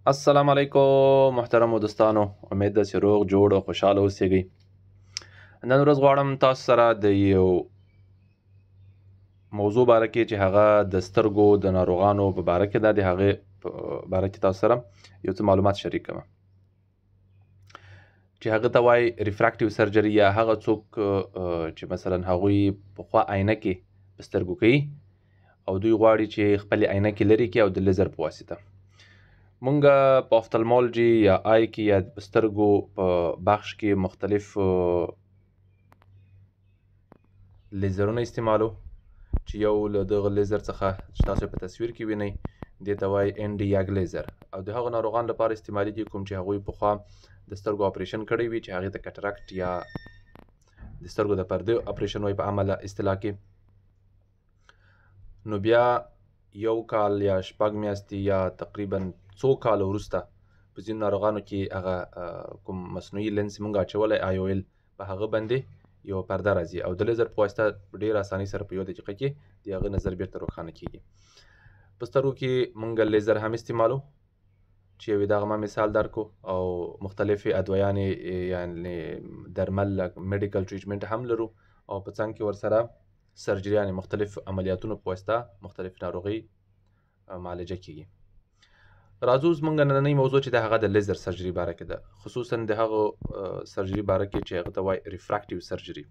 السلام علیکم محترمو دوستانو، امید ده چې روغ جوړ او خوشحاله اوسئ. نن ورځ غواړم تاسو سره د یو موضوع باره کې چې هغه د سترګو د ناروغانو په باره کې ده، د هغې په باره کې تاسو سره یو څه معلومات شریک کړم چې هغه ته وایي ریفراکټیو سرجري، یا هغه څوک چې مثلا هغوی پخوا عینکې په سترګو کوي او دوی غواړي چې خپلې عینکې لرې کړي او د لیزر په واسطه. مونږ په افتالمولوژي یا آی کې یا په سترګو په بخش کې مختلف لیزرونه استعمالو، چې یو له دغه لیزر څخه چې تاسو په تصویر کې وینئ دې ته وایي انډیاګ لیزر، او د هغو ناروغانو لپاره استعمالیږي کوم چې هغوی پخوا د سترګو اپریشن کړی وي، چې هغې ته کټرکټ یا د سترګو د پردې اپریشن وایي په عامه اصطلاح کې. نو بیا یو کال یا شپږ میاشتې یا تقریبا څو کال وروسته په ځینو ناروغانو کې هغه کوم مصنوعي لینس مونږ اچولی IOL په هغه باندې یو پرده راځي او د لیزر په واسطه په ډېر اسانۍ سره په یوه دقیقه کې د هغه نظر بیرته روښانه کیږي. په سترګو کې مونږ لیزر هم استعمالو، چې یو دغه ما مثال درکو، او مختلفې ادویانې یعنې درمل میډیکل ټریټمنټ هم لرو، او په څنګ کې ورسره سرجریانې مختلف عملیاتونو په واسطه مختلف ناروغۍ معالجه کیږي. راځو زموږ نننۍ موضوع چې د هغه د لیزر سرجري باره کې ده، خصوصا د هغه سرجري باره کې چې هغه ته وایي ریفراکټیو سرجري،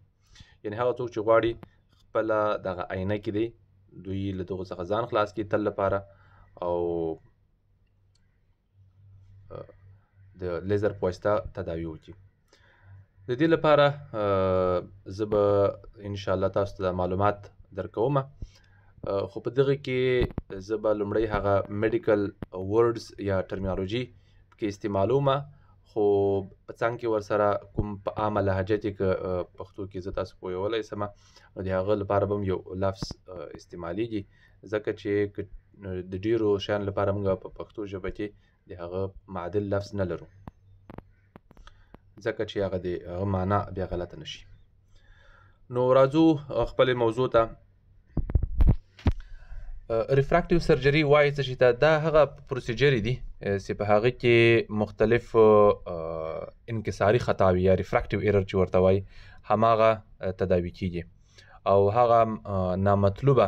یعنې هغه څوک چې غواړي خپله دغه عینکې دی دوی له دغو څخه ځان خلاص کړي تل لپاره، او د لیزر په واسطه تداوي وکړي. د دې لپاره زه به انشاءالله تاسو ته معلومات درکوم، خو په دغه کې زه به لومړی هغه میډیکل ورډز یا ټرمینالوژي کې استعمالوم، خو په څنګ کې ورسره کوم په عامه لهجه کې که پښتو کې زه تاسو پوهولی سم، نو د هغه لپاره به هم یو لفظ استعمالیږي، ځکه چې د ډیرو شیانو لپاره موږ په پښتو ژبه کې د هغه معادل لفظ نه لرو، ځکه چې هغه د هغه معنا بیا غلطه نشي. نو راځو خپلې موضوع ته. ریفراکټیو سرجري وایي څه شي ته؟ دا هغه پروسیجرې دي چې په هغه کې مختلف انکساري خطاوي یا ریفراکټیو ایرر چې ورته وایي هماغه تداوي کیږي، او هغه نامطلوبه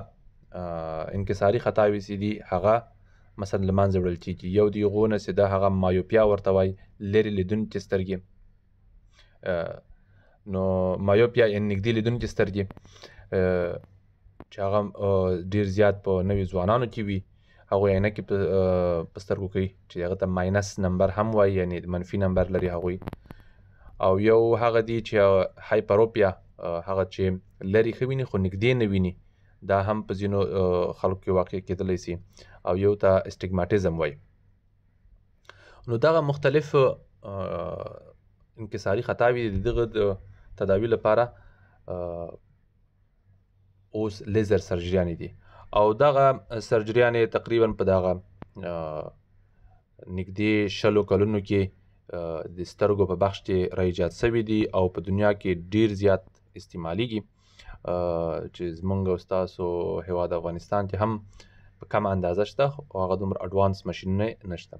انکساري خطاوي چې دي هغه مثلا له منځه وړل کیږي. یو د هغو نه چې دا هغه مایوپیا ورته وایي، لرې لیدونکې سترګې. نو مایوپیا یعنې نږدې لیدونکې سترګې چې هغه ډیر زیات په نوي ځوانانو کې وي، هغوی عینکې په سترګو کوي چې هغه ته ماینس نمبر هم وایي، یعنې منفي نمبر لري هغوی. او یو هغه دی چې هایپروپیا، هغه چې لرې ښه ویني خو نږدې نه ویني، دا هم په ځینو خلکو کې واقع کېدلی سي، او یو ته اسټیګماټیزم وایي. نو دغه مختلف انکساري خطاوي د دغه د تداوي لپاره اوس لیزر سرجریانې دي، او دغه سرجریانې تقریبا په دغه نږدې 20 کلونو کې د سترګو په بخش کې را ایجاد سوي دي، او په دنیا کې ډیر زیات استعمالیږي، چې زمونږ او ستاسو هیواد افغانستان کې هم په کمه اندازه شته، او هغه دومره اډوانس ماشینونه نشته.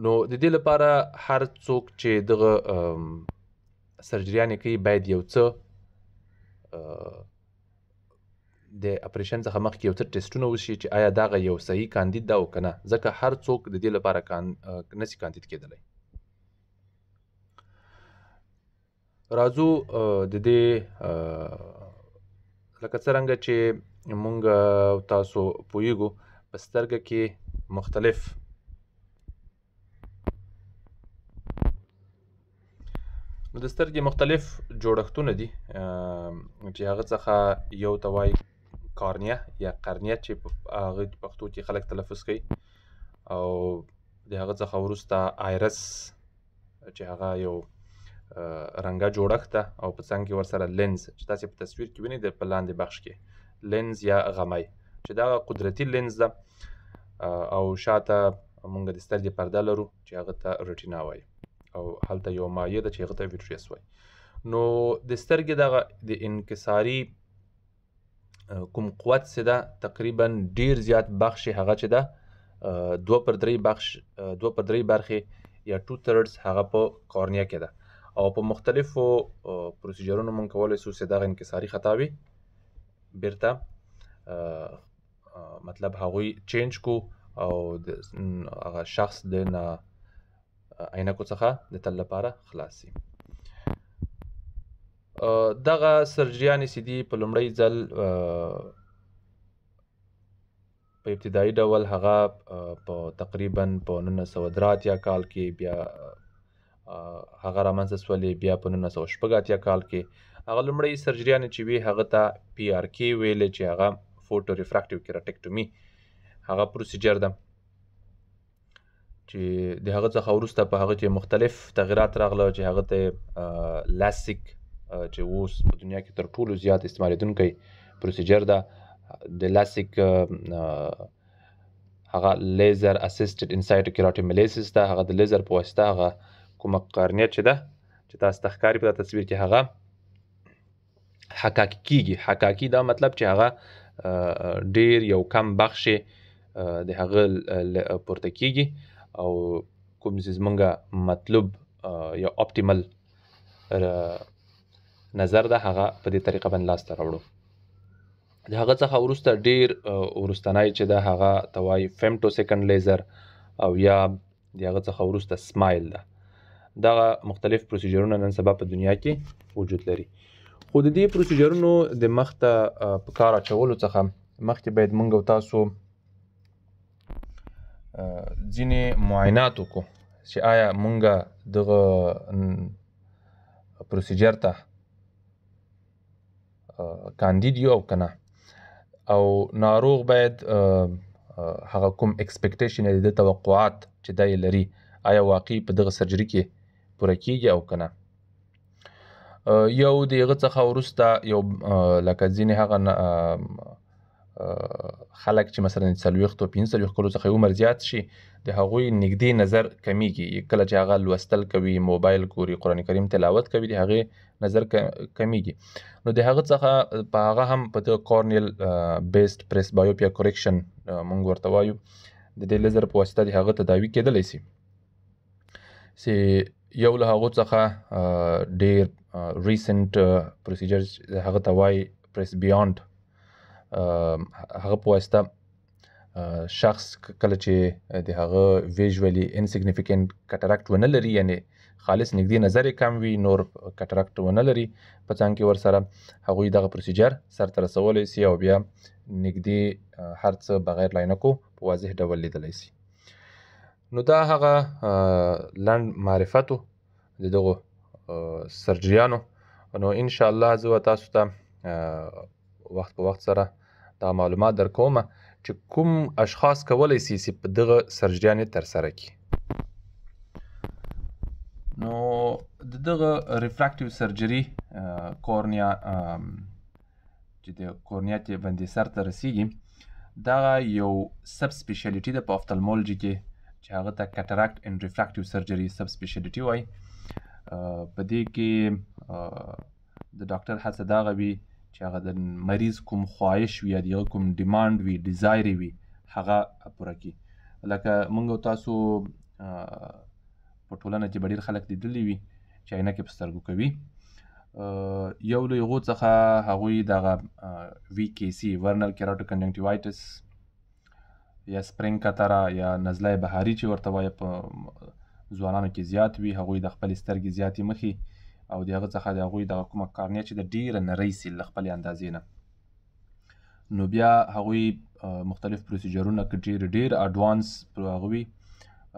نو د دې لپاره هر څوک چې دغه سرجریانې کوي باید یو څه د اپریشن څخه مخکې یو څه ټیسټونه وشي چې آیا دغه یو صحیح کاندید ده او که نه، ځکه هر څوک د دې لپاره نسي کاندید کېدلی. راځو د دې لکه څرنګه چې مونږ تاسو پوهیږو په سترګه کې مختلف نو د سترګې مختلف جوړښتونه دي، چې هغه څخه یو ته وایي کارنیه یا قرنیه، چې هغه پښتو کې خلک تلفظ کوي، او د هغه څخه وروسته آیرس چې هغه یو رنګه جوړښت ده، او په څنګ کې ورسره لینز چې تاسې په تصویر کې وینئ د په لاندې بخش کې لینز یا غمی، چې دا قدرتي لینز ده، او شاته مونږ د سترګې پرده لرو چې هغه ته رټینا وایي، او هلته یو مایع ده چې هغه ته ویټریس وایي. نو د سترګې دغه د انکساري کوم قوت چې ده تقریبا ډیر زیات بخش هغه چې ده 2/3 برخې یا 2/3 هغه په کورنیا کې ده او په مختلفو پروسیجرونو موږ کولی شو چې دغه انکساري خطاوې بیرته مطلب هغوی چینج کو او هغه شخص د عینکو څخه د تل لپاره خلاص شي. دغه سرجریانې چې دي په لومړی ځل په ابتدایي ډول هغه په تقریبا په 1983 کال کې بیا هغه رامنځته شولې، بیا په 1986 کال کې هغه لومړی سرجریانې چې وي هغه ته PRK ویلې چې هغه فوټو ریفراکټیو کیراټیکټومي هغه پروسیجر ده چې د هغه څخه وروسته په هغه کې مختلف تغیرات راغله چې هغه ته لاسیک چې اوس په دنیا کې تر ټولو زیات استعمالیدونکی پروسیجر ده. د لاسیک هغه لیزر اسسټډ انسایټو کیراټومیلیسس ده، هغه د لیزر په واسطه هغه کومه قرنیه چې ده چې تاسو ته ښکاري په تصویر کې هغه حکاکي کیږي. حکاکي دا مطلب چې هغه ډیر یو کم بخشې د هغه پورته کیږي او کوم چې زمونږه مطلوب یا اپټیمل نظر ده هغه په دې طریقه باندې لاسته راوړو. د هغه څخه وروسته ډیر وروستنی چې ده هغه ته وایي فیمټو سیکنډ لیزر او یا د هغه څخه وروسته سمایل ده. دغه مختلف پروسیجرونه نن سبا په دنیا کې وجود لري. خو د دې پروسیجرونو د مخته په کار اچولو څخه مخکې باید موږ او تاسو ځینې معاینات وکړو چې آیا موږ دغه پروسیجر ته کاندید یو او که نه، او ناروغ باید هغه کوم اکسپیکټیشن یا د توقعات چې دا یې لري آیا واقعي په دغه سرجري کې پوره کیږي او که نه. یو د هغه څخه وروسته یو لکه ځینې هغه خلک چې مثلا 40 او 45 کلو څخه عمر زیات شي د هغوی نږدې نظر کمیږي. کله چې هغه لوستل کوي، موبایل ګوري، قرآن کریم تلاوت کوي، د هغې نظر کمیږي. نو د هغه څخه په هغه هم په دغه کورنیل بیسډ پریسبایوپیا کریکشن مونږ ورته وایو د دې لیزر په واسطه د هغه تداوي کیدلی شي. چې یو له هغو څخه ډیر ریسنټ پروسیجر هغه ته وایي پریس بیانډ، هغه په واسطه شخص کله چې د هغه ویژولی انسیګنیفیکنټ کټراکټ ونه لري، یعنی خالص نږدې نظر یې کم وي، نور کټراکټ ونه لري په څنګ کې ورسره، هغوی دغه پروسیجر سرته رسولی شي او بیا نږدې هر څه بغیر لاینکو په واضح ډول لیدلی شي. نو دا هغه لنډ معرفت و د دغو سرجریانو. نو انشاءالله زه به تاسو ته وخت په وخت سره دا معلومات در کوم چې کوم اشخاص کولی شي چې په دغه سرجریانې ترسره کړي. نو د دغه ریفراکټیو سرجري کورنیا چې د کورنیا کې باندې سرته رسیږي، دغه یو سب سپیشلیټي ده په افتالمولوژي کې چې هغه ته کټراکټ اینډ ریفراکټیو سرجري سب سپیشلیټي وایي. په دې کې د ډاکټر هڅه دغه وي چې هغه د مریض کوم خواهش وي یا د هغه کوم ډیمانډ وي، ډیزایر وي، هغه پوره کړي. لکه موږ او تاسو په ټولنه کې به ډېر خلک لیدلي وي چې عینکې په سترګو کوي. یو له هغو څخه هغوی دغه VKC ورنل کیراټو کنجنکټیوایټس یا سپرینګ کتره یا نزله بهاري چې ورته وایي په ځوانانو کې زیات وي. هغوی د خپلې سترګې زیاتې مخې او د هغه څخه د هغوی دغه کومه کارنیه چې د ډېره نرۍ سي له خپلې اندازې نه، نو بیا هغوی مختلف پروسیجرونه که ډېر اډوانس هغوی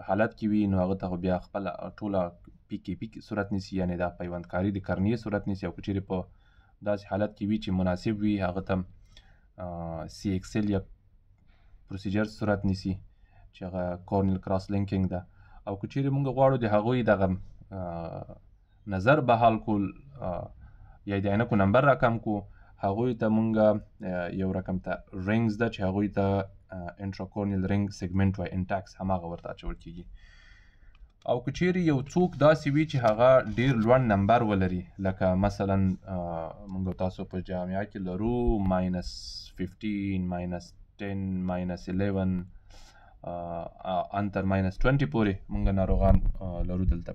حالت کې وي، نو هغه ته بیا خپله ټوله PKP صورت نیسي، یعنې دا پیوندکاري د کرنیې صورت نیسي. او که چیرې په داسې حالت کې وي چې مناسب وي، هغه ته CXL یا پروسیجر صورت نیسي چې هغه کورنیل کراس لینکینګ ده. او که چیرې موږ غواړو د هغوی دغه نظر بحال کول یا د عینکو نمبر راکم کو، هغوی ته موږ یو رقم ته رینګز ده چې هغوی ته انټراکورنیل رینګ سیګمنټ وایي، انټاکس هماغه ورته اچول کېږي. او که چیرې یو څوک داسې وي چې هغه ډېر لوړ نمبر ولري، لکه مثلا موږ تاسو په جامعه کې لرو -15 -10 -11 ان تر -20 پورې موږ ناروغان لرو دلته.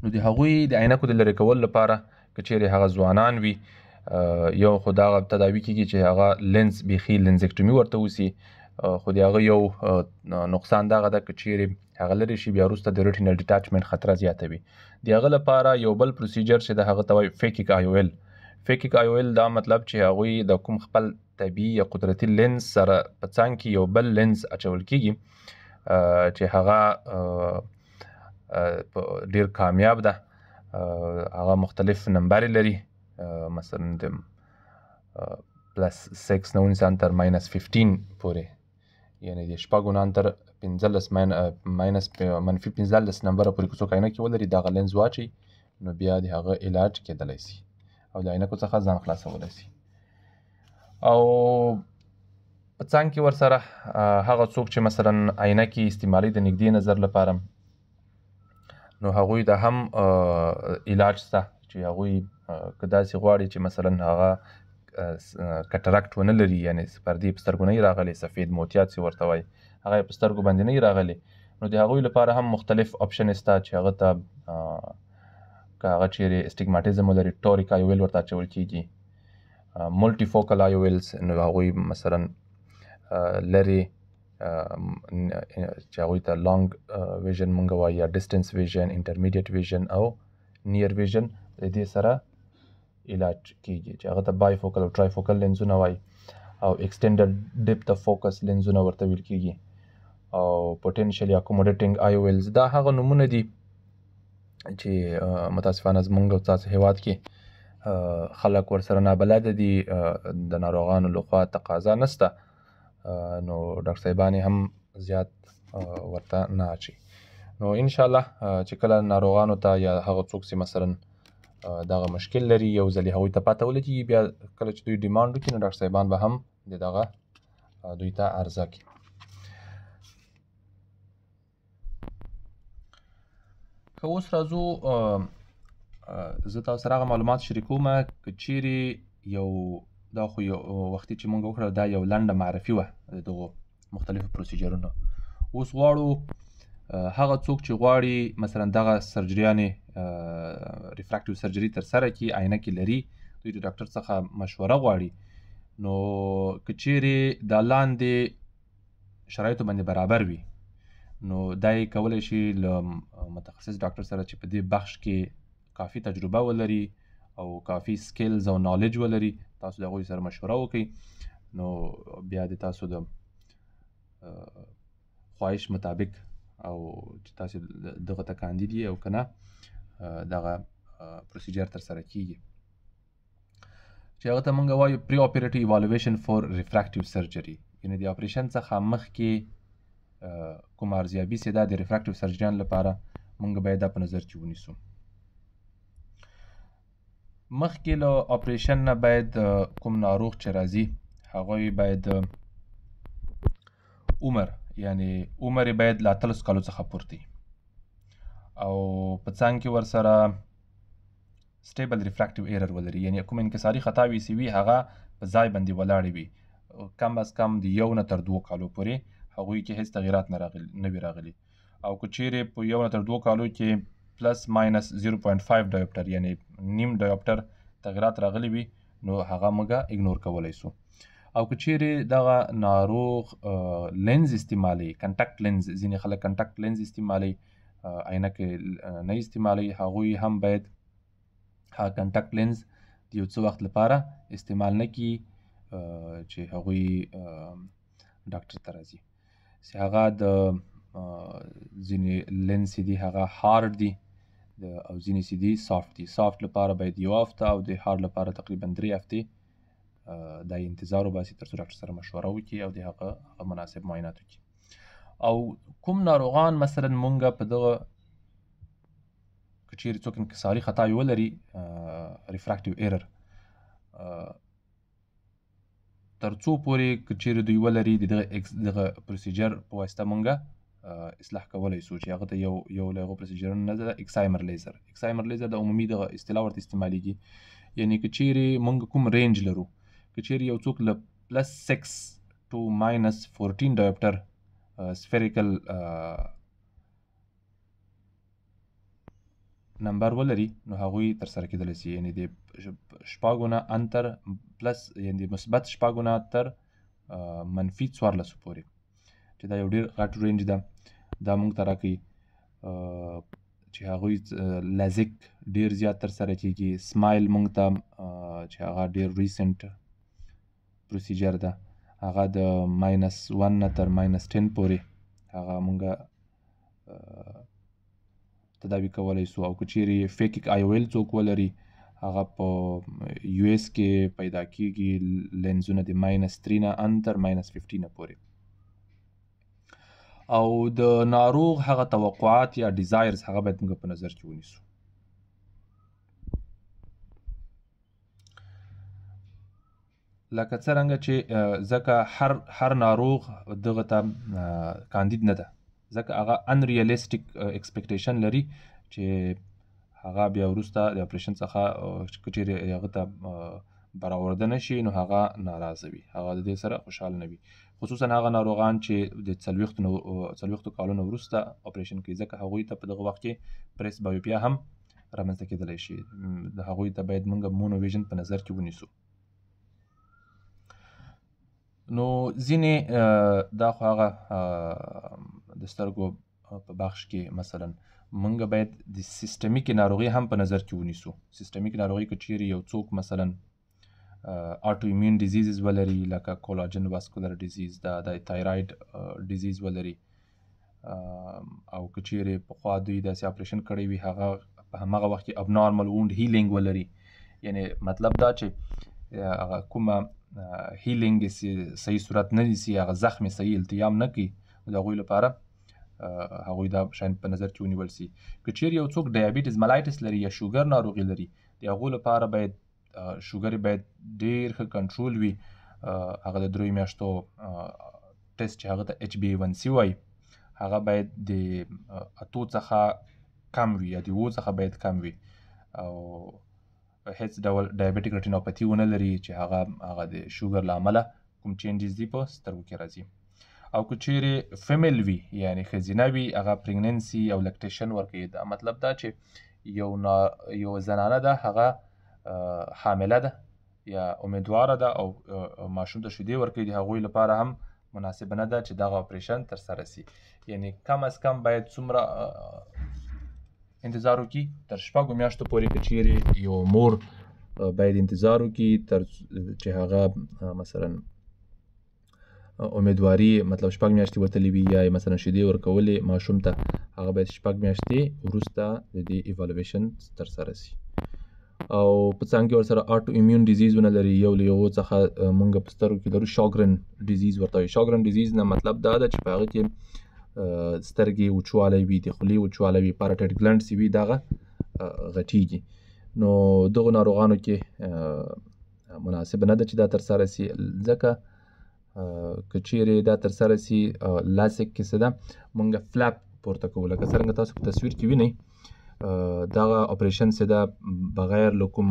نو د هغوی د عینکو د لرې کولو لپاره که چیرې هغه ځوانان وي یو خو دغه تداوي کېږي چې هغه لینز بیخي لینزکټومي ورته وسي، خو د هغه یو نقصان دغه ده که چیرې هغه لرې شي بیا وروسته د ریټینل ډیټاچمنټ خطره زیاته وي. د هغه لپاره یو بل پروسیجر چې د هغه ته وایي فیکیک آیویل. فیکیک آیویل دا مطلب چې هغوی د کوم خپل طبیعي یا قدرتي لینز سره په څنګ کې یو بل لینز اچول کېږي چې هغه ډیر کامیاب ده. هغه مختلف نمبرې لري، مثلا د +6 نه ونیسه تر -15 پورې، یعنی د شپږو نه تر -15 نمبره پورې که څوک عینکې ولري دغه لینز واچي نو بیا د هغه علاج کېدلی سي او د عینکو څخه ځان خلاصولی سي. او په څنګ کې ورسره هغه څوک چې مثلا عینکې استعمالي د نږدې نظر لپاره نو هغوی د هم علاج شته چې هغوی که داسې غواړي چې مثلا هغه کټرکټ ونه لري، یعنی پردې په سترګو نه راغلی، سفید موتیات چې ورته وایي هغه یې په سترګو باندې نه راغلی، نو د هغوی لپاره هم مختلف اپشن شته چې هغه ته که هغه چیرې اسټیګماټیزم ولري ټوریک آیویل ورته اچول کېږي. ملټي فوکل آیویلز نو هغوی مثلا لرې چې هغوی ته لانګ ویژن مونږ وایي یا ډسټنس ویژن، انټرمیډیټ ویژن او نیر ویژن د دې سره علاج کېږي چې هغه ته بای فوکل او ټرای فوکل لینزونه وایي او ایکسټینډډ ډیپت اف فوکس لینزونه ورته ویل کېږي او پوټینشلی اکوموډیټینګ آیویلز. دا هغه نومونه دي چې متاسفانه زمونږ او تاسو هیواد کې خلک ورسره نابلده دي، د ناروغانو لخوا تقاضا نسته، نو ډاکټر صاحبان هم زیات ورته نه اچي. نو انشاءالله چې کله ناروغانو ته یا هغه څوک چې مثلا دغه مشکل لري یو ځلې هغوی ته پته ولګي، بیا کله چې دوی ډیمانډ وکړي نو ډاکټر صاحبان به هم د دغه دوی ته عرضه کړي. که اوس راځو زه تاسو سره هغه معلومات شریکوم که چیرې یو دا خو یو وختي چې مونږ وکړه دا یو لنډه معرفي وه د دغو مختلفو پروسیجرونو. اوس غواړو هغه څوک چې غواړي مثلا دغه سرجریانې ریفراکټیو سرجري ترسره کړي، عینکې لري، دوی د ډاکټر څخه مشوره غواړي، نو که چیرې دا لاندې شرایطو باندې برابر وي نو دا یې کولی شي له متخصص ډاکټر سره چې په دې بخش کې کافي تجربه ولري او کافي سکیلز او نالج ولري، تاسو د هغوی سره مشوره وکړئ نو بیا د تاسو د خواهش مطابق او چې تاسو دغه ته کاندید یې او که نه دغه پروسیجر ترسره کیږي چې هغه ته موږ وایو پری اپریټیو ایوالویشن فور ریفراکټیو سرجري، یعنې د اپریشن څخه مخکې کوم ارزیابي چې دا د ریفراکټیو سرجریان لپاره موږ باید دا په نظر کې ونیسو. مخکې له اپریشن نه باید کوم ناروغ چې راځي هغوی باید عمر، یعنی عمر یې باید له 18 کالو څخه پورته او په څنګ کې ورسره سټیبل ریفراکټیو ایرر ولري، یعنی کوم انکساري خطاوي چې وي هغه په ځای باندې ولاړې وي، کم از کم د 1 نه تر 2 کالو پورې هغوی کې هیڅ تغیرات نه وي راغلي، او که چیرې په 1 نه تر 2 کالو کې پلس ماینس 0.5 ډایوپټر یعنی نیم ډایوپټر تغیرات راغلي وي نو هغه موږ اګنور کولی سو. او که چیرې دغه ناروغ لینز استعمالي، کنټکټ لینز، ځینې خلک کنټکټ لینز استعمالي، عینکې نه استعمالي، هغوی هم باید هغه کنټکټ لینز د یو څه وخت لپاره استعمال نه کړي چې هغوی ډاکټر ته راځي. چې هغه د ځینې لینز چې دي هغه هارډ دي او ځینې چې دي سافت دي. سافت لپاره باید 1 هفته او د هارډ لپاره تقریبا 3 هفتې دا انتظار وباسي تر څو ډاکټر سره مشوره وکړي او د هغه مناسب معاینات وکړي. او کوم ناروغان مثلا مونږ په دغه که چیرې څوک انکساري خطاوي ولري ریفراکټیو ایرر تر څو پورې که چیرې دوی ولري دغه پروسیجر په واسطه مونږ اصلاح کولی سو چې هغه ته یو له هغو پروسیجرونو نه ده اکسایمر لیزر. اکسایمر لیزر د عمومي دغه اصطلاح ورته استعمالیږي، یعنی که چیرې مونږ کوم رینج لرو، که چیرې یو څوک له +6 to -14 ډایوپټر سفیریکل نمبر ولري نو هغوی ترسره کېدلی سي، یعنې د شپږو نه ان تر پلس یعنې د مثبت شپږو نه تر منفي 14 پورې، چې دا یو ډېر غټ رینج ده. دا موږ ته راکوي چې هغوی لزک ډېر زیات ترسره کېږي. سمایل موږ ته چې هغه ډېر ریسنټ پروسیجر ده، هغه د -1 نه تر -10 پورې هغه موږ تداوي کولی سو. او که چیرې فیکیک آیویل څوک ولري هغه په یو اس کې پیدا کېږي لینزونه د -3 نه ان تر -15 پورې. او د ناروغ هغه توقعات یا ډیزایرز هغه باید موږ په نظر کې ونیسو. لکه څرنګه چې ځکه هر ناروغ دغه ته کاندید نه ده، ځکه هغه انریالیسټیک ایکسپیکټیشن لري چې هغه بیا وروسته د اپریشن څخه که چیرې هغه ته برآورده نه شي نو هغه ناراضه وي، هغه د دې سره خوشحال نه وي. خصوصا هغه ناروغان چې د 40 کالونو وروسته اپریشن کوي، ځکه هغوی ته په دغه وخت کې پریس بایوپیا هم رامنځته کېدلی شي. هغوی ته باید موږ مونو ویژن په نظر کې ونیسو. نو ځینې دا خو هغه د سترګو په بخش کې مثلا موږ باید د سیستمیک ناروغي هم په نظر کې ونیسو. سیستمیک ناروغي که چیرې یو څوک مثلا آټو ایمیون ډیزیزز ولري، لکه کولاجن واسکولر ډیزیز، د تایراید ډیزیز ولري، او که چیرې پخوا دوی داسې اپریشن کړی وي هغه په همغه وخت کې ابنارمل ووند هیلینګ ولري، یعنی مطلب دا چې هغه کومه هیلینګ صحیح صورت نه نیسي، هغه زخم صحیح التیام نه کوي، د هغوی لپاره هغوی دا شیان په نظر کې ونیول سي. که چیرې یو څوک ډایبیټیز ملایټس لري یا شوګر ناروغي لري، د هغو لپاره باید شوګر باید ډېر ښه کنټرول وي. هغه د 3 میاشتو ټیسټ چې هغه ته HbA1c وایي هغه باید د 8 څخه کم وي یا د 7 څخه باید کم وي، او هیڅ ډول ډایبیټیک ریټینوپاثي ونه لري چې هغه د شوګر له امله کوم چینجز دي په سترګو کې راځي. او که چیرې فیمیل وي یعنی ښځینه وي، هغه پریګننسي او لکټیشن ورکوي. دا مطلب دا چې یو زنانه ده هغه حامله ده یا امیدواره ده او ماشوم ته شیدې ورکوي، د هغوی لپاره هم مناسبه نه ده چې دغه اپریشن ترسره سي. یعنی کم از کم باید څومره انتظار وکړي؟ تر 6 میاشتو پورې که چیرې یو مور باید انتظار وکړي تر چې هغه مثلا امیدواري مطلب 6 میاشتې وتلې وي یا مثلا شیدې ورکولې ماشوم ته، هغه باید 6 میاشتې وروسته د دې ایوالویشن ترسره سي. او په څنګ کې ورسره آټو ایمیون ډیزیزونه لري. یو له یو څخه مونږ په سترګو کې لرو شاګرن ډیزیز ورته وایي. شاګرن ډیزیز نه مطلب دا ده چې په هغه کې سترګې وچوالی وي، د خولې وچوالی وي، پاراټایډ ګلنډس وي، دغه غټیږي. نو دغو ناروغانو کې مناسبه نه ده چې دا ترسره سي، ځکه که چیرې دا ترسره سي لاسک کې څه ده مونږ فلاپ پورته کوو. لکه څرنګه تاسو په تصویر کې وینئ دغه اپریشن څه ده بغیر له کوم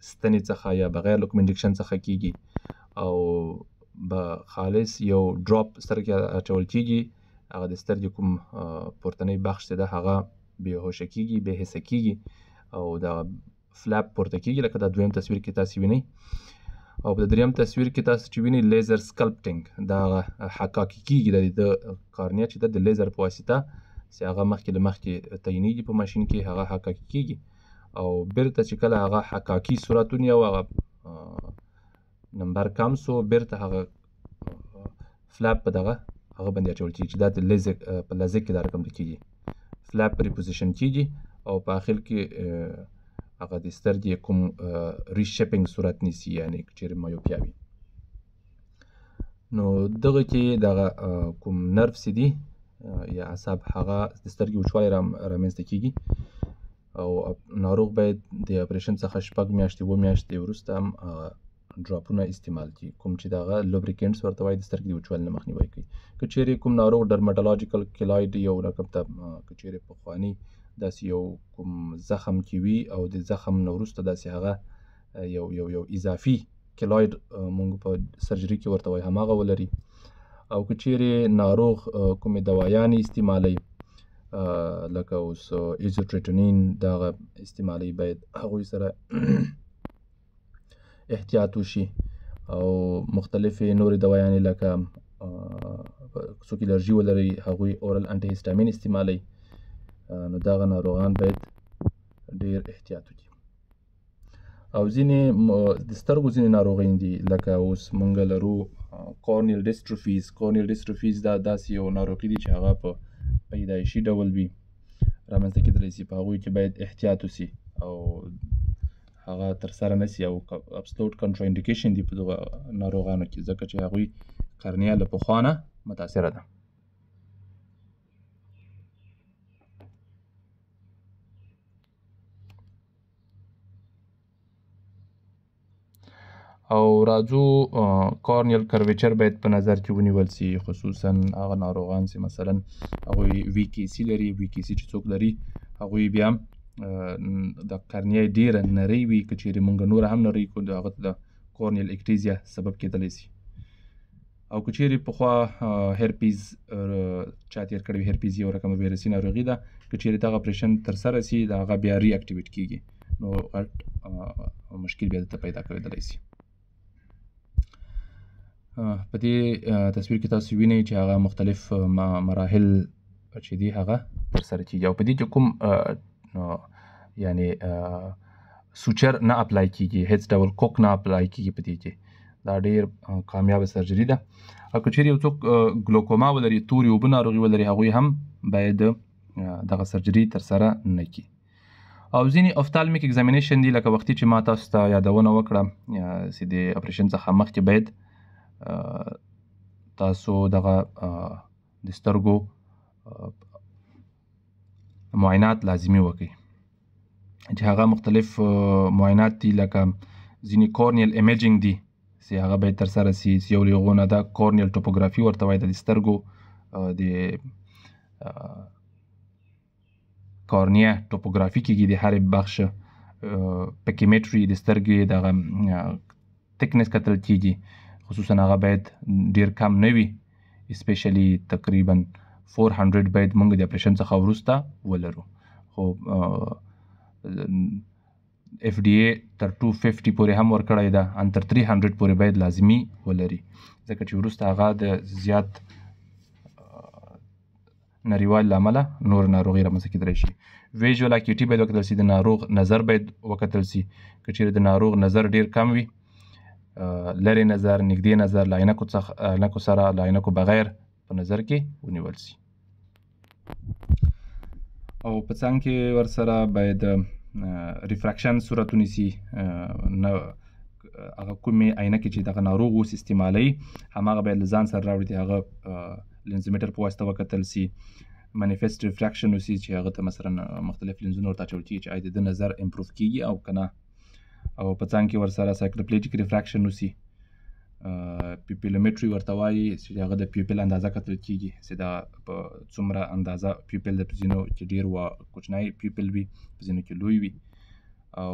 ستنې څخه یا بغیر له کوم انجکشن څخه کیږي، او به خالص یو ډراپ سترګې اچول کیږي، هغه د سترګې کوم پورتنی بخش څه ده هغه بېهوشه کیږي، بېحسه کیږي او دا فلاپ پورته کیږي لکه دا دویم تصویر کې تاسو وینئ. او په دریم تصویر کې تاسو چې وینئ لیزر سکلپټینګ دا حکاکي کیږي د کارنیا چې د لیزر په واسطه چې هغه مخکې له مخکې تعینېږي په ماشین کې، هغه حکاکي کیږي او بیرته چې کله هغه حکاکي صورت ونیو هغه نمبر کم سو، بیرته هغه فلاپ په دغه هغه باندې اچول کیږي چې دا د لیزر په لزک کې دا رقم کیږي، فلاپ ریپوزیشن کیږي او په اخر کې هغه د سترګې کوم ریشیپینګ صورت نیسي، یعنی چیرې مایوپیا وي. نو دغه کې دغه کوم نرفس دي یا اعصاب هغه د سترګې وچوالی رامنځته کیږي او ناروغ باید د اپریشن څخه 6 میاشتې 7 میاشتې وروسته هم ډراپونه استعمال کړي، کوم چې دغه لوبریکینټس ورته وایي د سترګې د وچوالي نه مخنیوی کوي. که چیرې کوم ناروغ ډرماټولوژیکل کیلاید یو رقم ته که چیرې پخواني داسې یو کوم زخم کې وي او د زخم نه وروسته داسې هغه یو اضافي کیلاید مونږ په سرجري کې ورته وایي هماغه ولري، او که چیرې ناروغ کومې دوايانې استعمالوي لکه اوس ایزوټریټونین دغه استعمالوي باید هغوی سره احتیاط وشي او مختلفې نورې دوايانې لکه څوک الرژي ولري هغوی اورل انټي هیسټامین استعمالوي نو دغه ناروغان باید ډیر احتیاط وکړي او ځینې د سترګو ځینې ناروغۍ دي لکه اوس موږ لرو کورنیل ډیسټروفیز دا داسې یو ناروغي دي چې هغه په پیدایشي ډول وي رامنځته کېدلی شي په هغوی کې باید احتیاط وسي او هغه ترسره نه سي او ابسلوټ کنټراانډیکیشن دي په دغه ناروغانو کې ځکه چې هغوی قرنیه له پخوا نه متاثره ده او راځو کورنیل کرویچر باید په نظر کې ونیول سي خصوصا هغه ناروغان چې مثلا هغوی وي کی سي لري چې څوک لري هغوی بیا د قرنیه ډیره نری وي که چیرې مونږ نور هم نری کړو د هغه د کورنیل اکټیزیا سبب کېدلی سي او که چیرې پخوا هرپیز چا تېر کړی وي هرپیز یو رقم ویروسي ناروغي ده که چیرې دغه اپریشن ترسره سي د هغه بیا ری اکټیویټ کیږي نو غټ مشکل بیا دلته پیدا کېدلی سي په دې تصویر کې تاسو وینئ چې هغه مختلف مراحل چې دي هغه ترسره کیږي او په دې کې کوم یعنی سوچر نه اپلای کیږي هیڅ ډول کوک نه اپلای کیږي په دې کې دا ډیر کامیابه سرجري ده او که چیرې یو څوک ګلوکوما ولري تورې اوبه ناروغي ولري هغوی هم باید دغه سرجري ترسره نه کړي او ځینې افتالمیک اگزامینیشن دي لکه وختي چې ما تاسو ته یادونه وکړه چې د اپریشن څخه مخکې باید تاسو دغه د سترګو معاینات لازمي وکړئ چې هغه مختلف معاینات دي لکه ځینې کورنیل ایمیجینګ دي چې هغه باید ترسره سي یو له هغو نه ده کورنیل ټوپوګرافي ورته وایي د سترګو د کورنیه ټوپوګرافي کېږي د هرې بخش پیکیمیټري د سترګې دغه تکنس کتل کېږي خصوصا هغه باید ډیر کم نه وي اسپیشلی تقریبا 400 باید موږ د اپریشن څخه وروسته ولرو خو FDA تر 250 پورې هم ورکړی ده ان تر 300 پورې باید لازمي ولري ځکه چې وروسته هغه د زیات نریوالي له امله نور ناروغي رامنځته کېدلی شي ویژوال اکیوټي باید وکتل سي د ناروغ نظر باید وکتل سي که چیرې د ناروغ نظر ډیر کم وي لرې نظر نږدې نظر له عینکو سره له عینکو بغیر په نظر کې ونیول سي او په څنګ کې ورسره باید ریفراکشن صورت ونیسي هغه کومې عینکې چې دغه ناروغ اوس استعمالوي هماغه باید له ځان سره راوړي د هغه لینزمیټر په واسطه وکتل سي منیفیسټ ریفراکشن وسي چې هغه ته مثلا مختلف لینزونه ورته اچول کېږي چې آیا د ده نظر امپروف کېږي او که نه او په څنګ کې ورسره سایکلوپلیټیک ریفراکشن وسي پیپیلومیټري ورته وایي چې هغه د پیپل اندازه کتل کېږي چې دا په څومره اندازه پیپل د په ځینو کې ډېر کوچنی پیپل وي په ځینو کې لوی وي او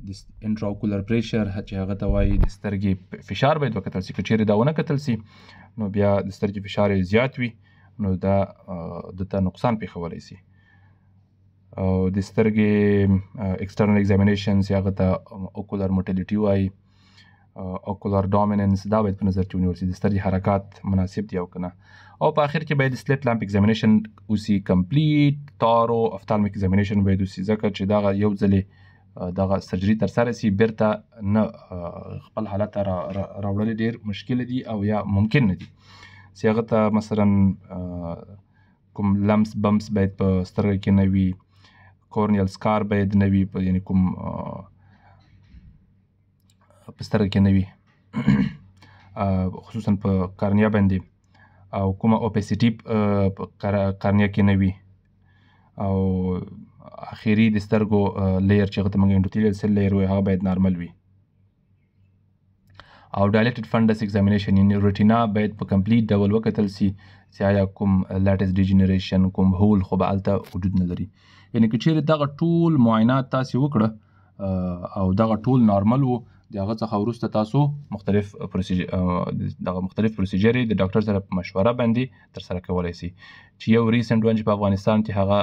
د انټراوکولر پریشر چې هغه ته وایي د سترګې فشار باید وکتل سي که چیرې دا ونه کتل سي نو بیا د سترګې فشار یې زیات وي نو دا دته نقصان پېښولی سي او د سترګې ایکسټرنل ایگزامینیشن چې هغه ته اوکولر موټیلیټي وایي اوکولر ډومیننس دا باید په نظر کې ونیول سي د سترګې حرکات مناسب دي او که نه او په آخر کې باید سلیټ لامپ ایگزامینیشن وسي کمپلیټ تارو افتالمیک ایگزامینیشن باید وسي ځکه چې دغه یو ځلې دغه سرجري ترسره سي بیرته نه خپل حالت ته راوړل ډېر مشکل دي او یا ممکن نه دي چې هغه ته مثلا کوم لمس بمس باید په سترګه کې نه وي کورنیل سکار باید نه وي یعنې کوم په سترګه کې نه وي خصوصا په قرنیه باندې او کومه اوپیسیټي په قرنیه کې نه وي او اخیری د سترګو لیر چې هغه ته موږ انډوتیلیل سیل لیر وایي هغه باید نارمل وي او ډایلیټډ فنډس ایگزامینیشن یعنې روټینا باید په کمپلیټ ډول وکتل سي چې آیا کوم لاټس ډیجنریشن کوم هول خو به هلته وجود نه لري یعنې که چیرې دغه ټول معاینات تاسې وکړه او دغه ټول نارمل و د هغه څخه وروسته تاسو مختلف پروسیجر د ډاکټر سره په مشوره باندې ترسره کولی شي. چې یو ریسنټ ون چې په افغانستان کې هغه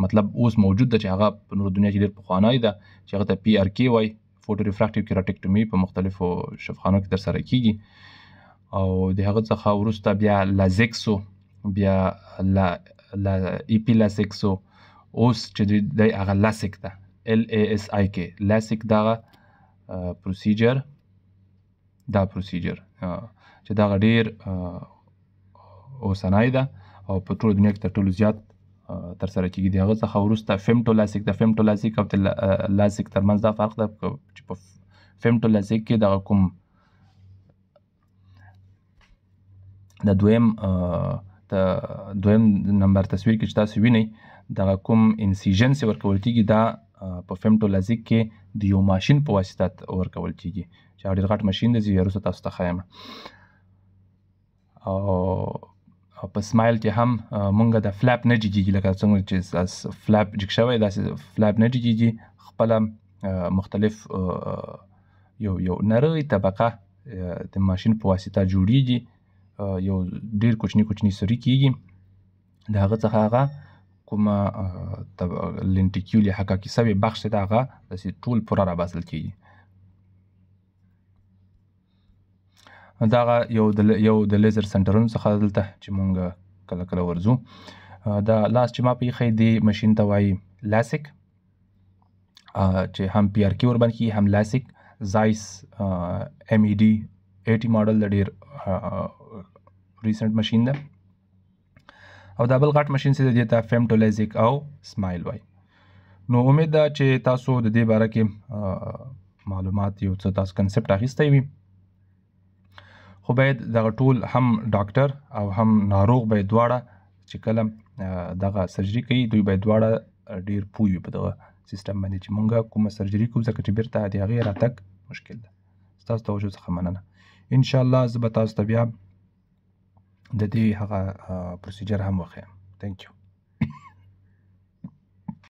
مطلب اوس موجود ده چې هغه په نورو دنیا کې ډېر پخوانی ده چې هغه ته PRK وایي، فوټو ریفراکټیو کیراټیکټومي په مختلفو شفاخانو کې ترسره کیږي. او د هغه څخه وروسته بیا لازکسو، بیا ایپیلاسکسو، اوس چې دی هغه لاسک ده LASIK لاسک دغه پروسیجر چې دغه ډېر اوسنی ده او په ټوله دنیا کې تر ټولو زیات ترسره کیږي. د هغه څخه وروسته فیمټولاسک ده. فیمټولاسک او لاسک ترمنځ دا فرق ده چې په فیمټولاسک کې دغه کوم د دویم نمبر تصویر کې چې تاسو وینئ دغه کوم انسیژن چې ورکول کیږي دا په فیمټولاسک کې د یو ماشین په واسطه ورکول کیږي چې ډېر غټ ماشین دی، زه وروسته تاسو ته ښیم. او په سمایل کې هم مونږ د فلاپ نه جګیږي، لکه څنګه چې فلاپ جګ شوی داسې فلاپ نه جګیږي. خپله مختلف یو نری طبقه د ماشین په واسطه جوړیږي، یو ډېر کوچني سوري کیږي. د هغه څخه هغه کومه لینټیکیول یا حکاکي سوی بخش دی هغه داسې ټول پوره راباسل کیږي. دغه یو د لیزر سنټرونو څخه دلته چې مونږ کله کله ورځو. دا لاس چې ما په ایښی دی ماشین ته وایي لاسک، چې هم PRK ورباندې کیږي، هم لاسک زایس MED 80 ماډل د ډېر ریسنټ ماشین ده. او دا بل غټ ماشین چې دی ته فیمټولاسک او سمایل وایي. نو امید ده چې تاسو د دې باره کې معلومات یو څه تاسو کنسپټ اخیستی وي. خو باید دغه ټول هم ډاکټر او هم ناروغ باید دواړه چې کله دغه سرجري کوي دوی باید دواړه ډېر پوه وي په دغه سیستم باندې چې مونږ کومه سرجري کوو، ځکه چې بیرته د هغې راتګ مشکل ده. ستاسو توجه څخه مننه. انشاءالله زه به تاسو ته بیا د دې هغه پروسیجر هم وښیم. تھینک یو.